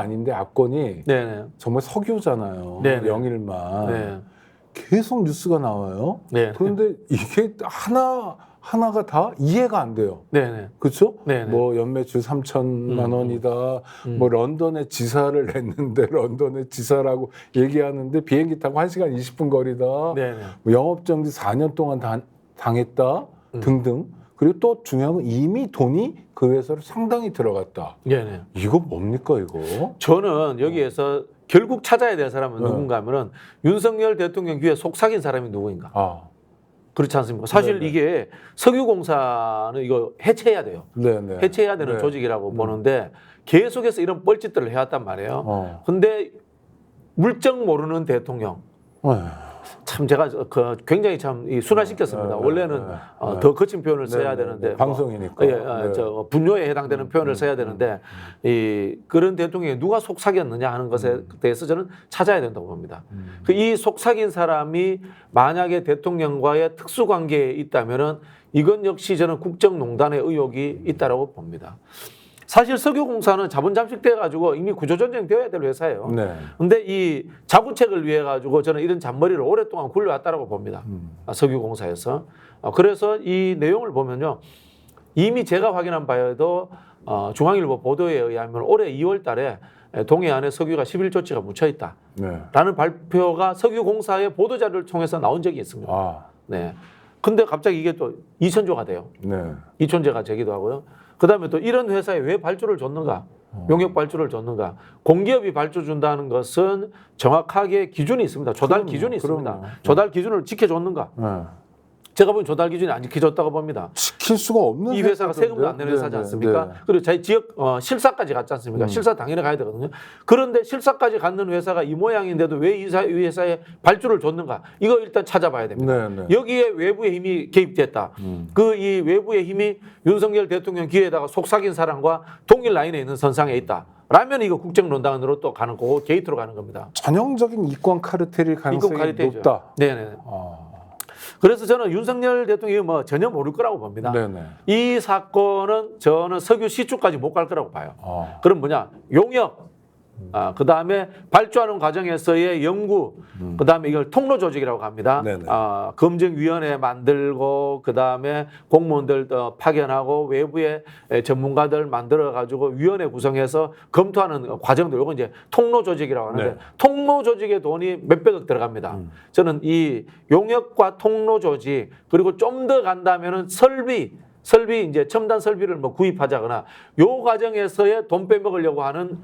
아닌데 압권이 네네. 정말 석유잖아요. 네네. 영일만 네. 계속 뉴스가 나와요. 네. 그런데 이게 하나가 다 이해가 안 돼요. 네네. 그렇죠? 네네. 뭐 연매출 3천만 원이다. 뭐 런던에 지사를 냈는데 런던에 지사라고 얘기하는데 비행기 타고 1시간 20분 거리다. 네네. 뭐 영업정지 4년 동안 당했다 등등. 그리고 또 중요한 건 이미 돈이 그 회사로 상당히 들어갔다. 네네. 이거 뭡니까 이거? 저는 여기에서 결국 찾아야 될 사람은 네. 누군가 하면은 윤석열 대통령 귀에 속삭인 사람이 누구인가? 아, 그렇지 않습니까? 사실 네네. 이게 석유공사는 이거 해체해야 돼요. 네네. 해체해야 되는 네. 조직이라고 보는데 계속해서 이런 뻘짓들을 해왔단 말이에요. 근데 물정 모르는 대통령. 네. 참 제가 굉장히 참 순화시켰습니다. 원래는 더 거친 표현을 써야 되는데 방송이니까. 네. 분뇨에 해당되는 표현을 써야 되는데 그런 대통령이 누가 속삭였느냐 하는 것에 대해서 저는 찾아야 된다고 봅니다. 이 속삭인 사람이 만약에 대통령과의 특수관계에 있다면은 이건 역시 저는 국정농단의 의혹이 있다라고 봅니다. 사실 석유공사는 자본 잠식돼 가지고 이미 구조조정이 되어야 될 회사예요. 네. 근데 이 자구책을 위해 가지고 저는 이런 잔머리를 오랫동안 굴려왔다라고 봅니다. 석유공사에서. 그래서 이 내용을 보면요. 이미 제가 확인한 바에도 중앙일보 보도에 의하면 올해 2월 달에 동해안에 석유가 11조치가 묻혀 있다. 네. 라는 발표가 석유공사의 보도자료를 통해서 나온 적이 있습니다. 아, 네. 근데 갑자기 이게 또 2천조가 돼요. 네. 2천제가 되기도 하고요. 그 다음에 또 이런 회사에 왜 발주를 줬는가? 용역 발주를 줬는가? 공기업이 발주 준다는 것은 정확하게 기준이 있습니다. 조달 그럼요, 기준이 있습니다. 그럼요. 조달 기준을 지켜줬는가? 네. 제가 보기엔 조달 기준이 안 지켜졌다고 봅니다. 지킬 수가 없는 이 회사가 회사던데? 세금도 안 내는 회사지 네, 않습니까? 네. 그리고 자기 지역 실사까지 갔지 않습니까? 실사 당연히 가야 되거든요. 그런데 실사까지 갖는 회사가 이 모양인데도 왜 이 회사에 발주를 줬는가? 이거 일단 찾아봐야 됩니다. 네, 네. 여기에 외부의 힘이 개입됐다. 그 이 외부의 힘이 윤석열 대통령 귀에다가 속삭인 사람과 동일 라인에 있는 선상에 있다. 라면 이거 국정농단으로 또 가는 거고 게이트로 가는 겁니다. 전형적인 이권 카르텔일 가능성이 카르텔이죠. 높다. 네네. 아, 그래서 저는 윤석열 대통령이 뭐 전혀 모를 거라고 봅니다. 네네. 이 사건은 저는 석유 시추까지 못 갈 거라고 봐요. 아, 그럼 뭐냐? 용역, 그 다음에 발주하는 과정에서의 연구, 그 다음에 이걸 통로 조직이라고 합니다. 네네. 검증위원회 만들고, 그 다음에 공무원들 파견하고, 외부의 전문가들 만들어가지고 위원회 구성해서 검토하는 과정들, 이건 이제 통로 조직이라고 하는데, 네. 통로 조직의 돈이 몇백억 들어갑니다. 저는 이 용역과 통로 조직, 그리고 좀 더 간다면은 설비 이제 첨단 설비를 뭐 구입하자거나, 요 과정에서의 돈 빼먹으려고 하는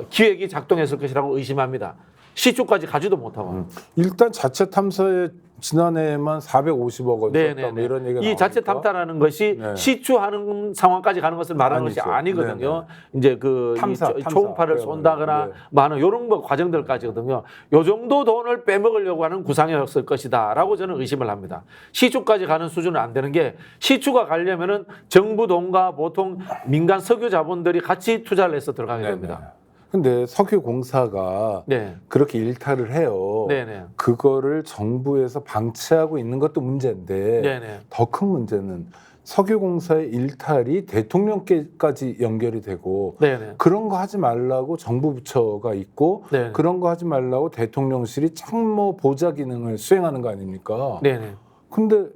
기획이 작동했을 것이라고 의심합니다. 시추까지 가지도 못하고. 일단 자체 탐사에 지난해에만 450억 원 썼다 뭐 이런 얘기가 이 자체 나오니까. 탐사라는 것이 네. 시추하는 상황까지 가는 것을 말하는 것이 아니죠. 아니거든요. 이제 그 탐사. 초음파를 쏜다거나 네. 뭐 하는 이런 뭐 과정들까지거든요. 요 정도 돈을 빼먹으려고 하는 구상이었을 것이다라고 저는 의심을 합니다. 시추까지 가는 수준은 안 되는 게, 시추가 가려면은 정부 돈과 보통 민간 석유 자본들이 같이 투자를 해서 들어가게 됩니다. 근데 석유공사가 네. 그렇게 일탈을 해요. 네네. 그거를 정부에서 방치하고 있는 것도 문제인데 네네. 더 큰 문제는 석유공사의 일탈이 대통령께까지 연결이 되고 네네. 그런 거 하지 말라고 정부 부처가 있고 네네. 그런 거 하지 말라고 대통령실이 참모 보좌 기능을 수행하는 거 아닙니까? 네네. 근데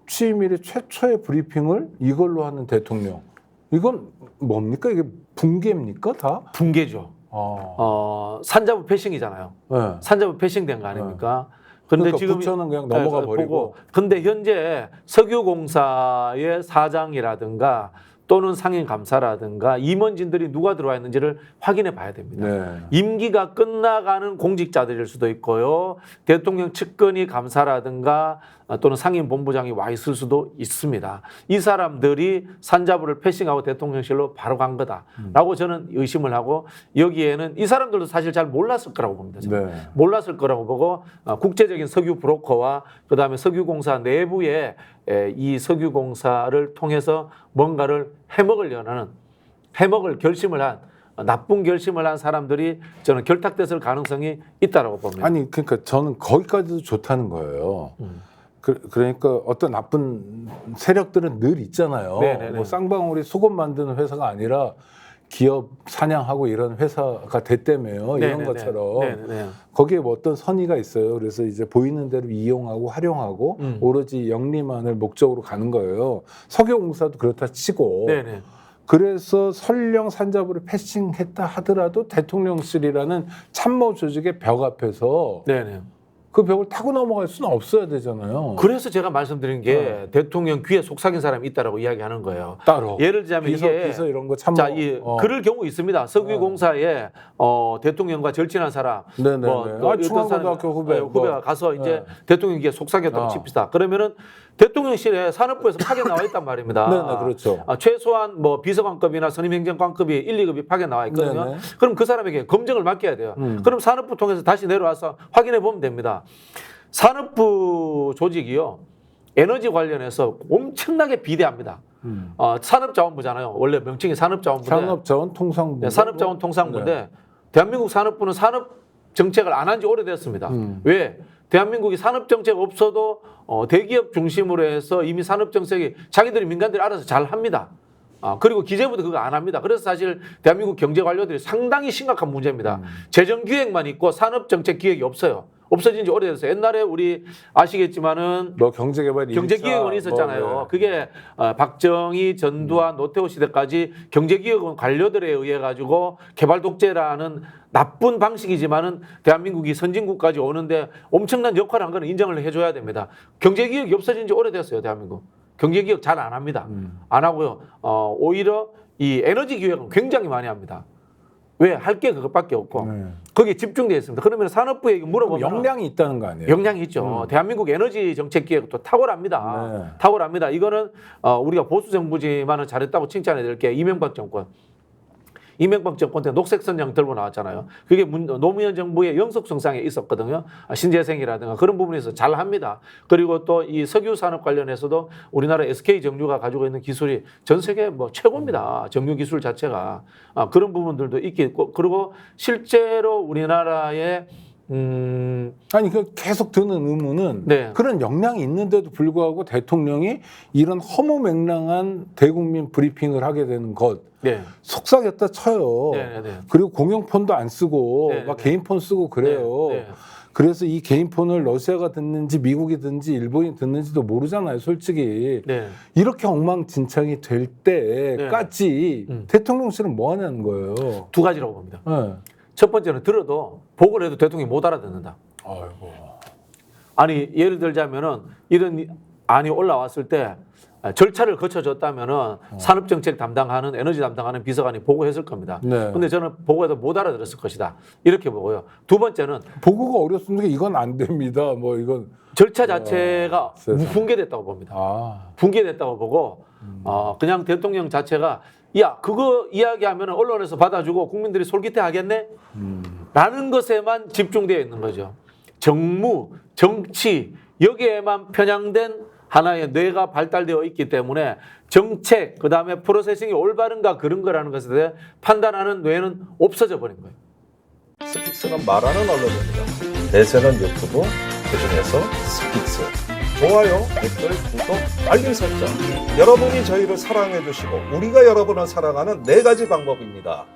취임일에 최초의 브리핑을 이걸로 하는 대통령. 이건 뭡니까? 이게 붕괴입니까? 다? 붕괴죠. 산자부 패싱이잖아요. 네. 산자부 패싱된 거 아닙니까? 근데 그러니까 지금 부처는 그냥 넘어가 버리고. 근데 현재 석유공사의 사장이라든가 또는 상임감사라든가 임원진들이 누가 들어와 있는지를 확인해 봐야 됩니다. 네. 임기가 끝나가는 공직자들일 수도 있고요. 대통령 측근이 감사라든가 또는 상임본부장이 와 있을 수도 있습니다. 이 사람들이 산자부를 패싱하고 대통령실로 바로 간 거다라고 저는 의심을 하고, 여기에는 이 사람들도 사실 잘 몰랐을 거라고 봅니다. 저는. 네. 몰랐을 거라고 보고, 국제적인 석유 브로커와 그다음에 석유공사 내부에 이 석유공사를 통해서 뭔가를 해먹을 결심을 한, 나쁜 결심을 한 사람들이 저는 결탁됐을 가능성이 있다라고 봅니다. 아니 그러니까 저는 거기까지도 좋다는 거예요. 그러니까 어떤 나쁜 세력들은 늘 있잖아요. 네네네. 뭐 쌍방울이 속옷 만드는 회사가 아니라 기업 사냥하고 이런 회사가 됐다며요. 이런 것처럼. 네네네. 거기에 뭐 어떤 선의가 있어요. 그래서 이제 보이는 대로 이용하고 활용하고 오로지 영리만을 목적으로 가는 거예요. 석유공사도 그렇다 치고. 네네. 그래서 설령 산자부를 패싱했다 하더라도 대통령실이라는 참모 조직의 벽 앞에서 네네. 그 벽을 타고 넘어갈 수는 없어야 되잖아요. 그래서 제가 말씀드린 게 대통령 귀에 속삭인 사람이 있다라고 이야기하는 거예요. 따로. 예를 들자면 이게 비서 이런 거 참모. 자, 그럴 경우 있습니다. 석유공사에 대통령과 절친한 사람, 네네네. 또 중앙고등학교 후배, 후배가 가서 이제 네. 대통령 귀에 속삭였다고 칩시다. 그러면은 대통령실에 산업부에서 파견 나와 있단 말입니다. 네네, 그렇죠. 최소한 뭐 비서관급이나 선임행정관급이 1, 2급이 파견 나와 있거든요. 네네. 그럼 그 사람에게 검증을 맡겨야 돼요. 그럼 산업부 통해서 다시 내려와서 확인해 보면 됩니다. 산업부 조직이요, 에너지 관련해서 엄청나게 비대합니다. 산업자원부잖아요. 원래 명칭이 산업자원부인데. 산업자원통상부. 네, 산업자원통상부인데 대한민국 산업부는 산업 정책을 안 한 지 오래됐습니다. 왜? 대한민국이 산업 정책 없어도 대기업 중심으로 해서 이미 산업 정책이 자기들이 민간들이 알아서 잘 합니다. 그리고 기재부도 그거 안 합니다. 그래서 사실 대한민국 경제 관료들이 상당히 심각한 문제입니다. 재정 기획만 있고 산업 정책 기획이 없어요. 없어진 지 오래됐어요. 옛날에 우리 아시겠지만은 뭐 경제개발 경제기획원이 있었잖아요. 뭐, 네. 그게 박정희, 전두환, 노태우 시대까지 경제기획원 관료들에 의해 가지고 개발 독재라는 나쁜 방식이지만은 대한민국이 선진국까지 오는데 엄청난 역할을 한 거는 인정을 해줘야 됩니다. 경제기획이 없어진 지 오래됐어요, 대한민국. 경제기획 잘 안 합니다. 안 하고요. 오히려 이 에너지 기획은 굉장히 많이 합니다. 왜? 할 게 그것밖에 없고 거기에 집중되어 있습니다. 그러면 산업부에게 물어보면 역량이 있다는 거 아니에요? 역량이 있죠. 대한민국 에너지 정책 기획도 탁월합니다. 네. 탁월합니다. 이거는 우리가 보수 정부지만은 잘했다고 칭찬해야 될 게 이명박 정권. 이명박 정권 때 녹색 선장 들고 나왔잖아요. 그게 노무현 정부의 영속성상에 있었거든요. 신재생이라든가 그런 부분에서 잘 합니다. 그리고 또 이 석유 산업 관련해서도 우리나라 SK 정유가 가지고 있는 기술이 전 세계 뭐 최고입니다. 정유 기술 자체가. 그런 부분들도 있겠고, 그리고 실제로 우리나라의 아니 그 계속 드는 의문은 네. 그런 역량이 있는데도 불구하고 대통령이 이런 허무맹랑한 대국민 브리핑을 하게 되는 것 네. 속삭였다 쳐요. 네네네. 그리고 공용폰도 안 쓰고 네네네. 막 개인 폰 쓰고 그래요. 네, 네. 그래서 이 개인 폰을 러시아가 듣는지 미국이 듣는지 일본이 듣는지도 모르잖아요, 솔직히. 네. 이렇게 엉망진창이 될 때까지 대통령실은 뭐 하냐는 거예요. 두 가지라고 봅니다. 네. 첫 번째는 들어도 보고를 해도 대통령이 못 알아듣는다. 아이고. 아니 예를 들자면은 이런 안이 올라왔을 때 절차를 거쳐줬다면은 산업정책 담당하는 에너지 담당하는 비서관이 보고했을 겁니다. 네. 근데 저는 보고해도 못 알아들었을 것이다. 이렇게 보고요. 두 번째는 보고가 어렵습니다. 이건 안 됩니다. 뭐 이건 절차 자체가 세상에. 붕괴됐다고 봅니다. 붕괴됐다고 보고 그냥 대통령 자체가 야 그거 이야기하면 언론에서 받아주고 국민들이 솔깃해하겠네? 라는 것에만 집중되어 있는 거죠. 정무, 정치 여기에만 편향된 하나의 뇌가 발달되어 있기 때문에 정책, 그다음에 프로세싱이 올바른가 그런 거라는 것에 대해 판단하는 뇌는 없어져 버린 거예요. 스픽스는 말하는 언론입니다. 대세는 유튜브, 그중에서 스픽스. 좋아요, 댓글, 구독, 알림 설정. 여러분이 저희를 사랑해 주시고 우리가 여러분을 사랑하는 4가지 방법입니다.